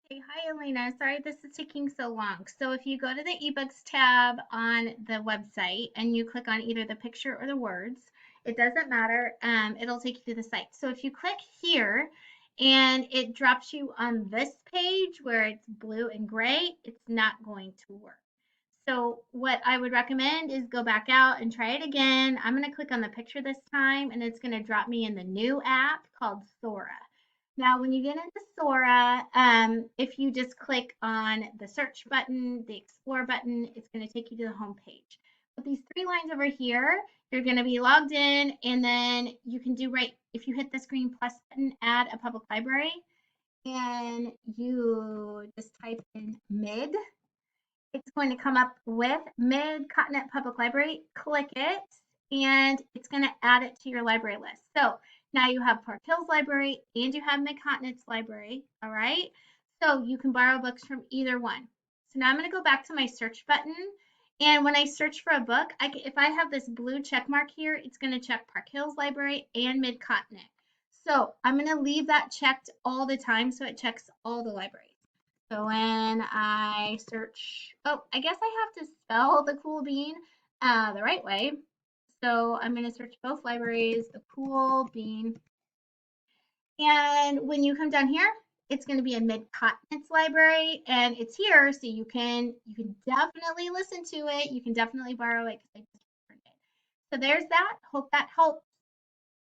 Hey, hi Elena. Sorry this is taking so long. So if you go to the ebooks tab on the website and you click on either the picture or the words, it doesn't matter. It'll take you to the site. So if you click here and it drops you on this page where it's blue and gray, it's not going to work. So what I would recommend is go back out and try it again. I'm going to click on the picture this time and it's going to drop me in the new app called Sora. Now, when you get into Sora, if you just click on the search button, the explore button, it's going to take you to the home page. But these three lines over here, you're going to be logged in, and then you can do right if you hit the green plus button, add a public library, and you just type in mid. It's going to come up with Mid-Continent Public Library. Click it, and it's going to add it to your library list. So now you have Park Hills Library and you have Mid-Continent's Library. All right. So you can borrow books from either one. So now I'm going to go back to my search button. And when I search for a book, if I have this blue check mark here, it's going to check Park Hills Library and Mid-Continent. So I'm going to leave that checked all the time so it checks all the libraries. So when I search, oh, I guess I have to spell the cool bean the right way. So I'm going to search both libraries, the cool bean. And when you come down here, it's going to be a Mid-Continents library, and it's here, so you can definitely listen to it. You can definitely borrow it because I just turned it. So there's that. Hope that helps.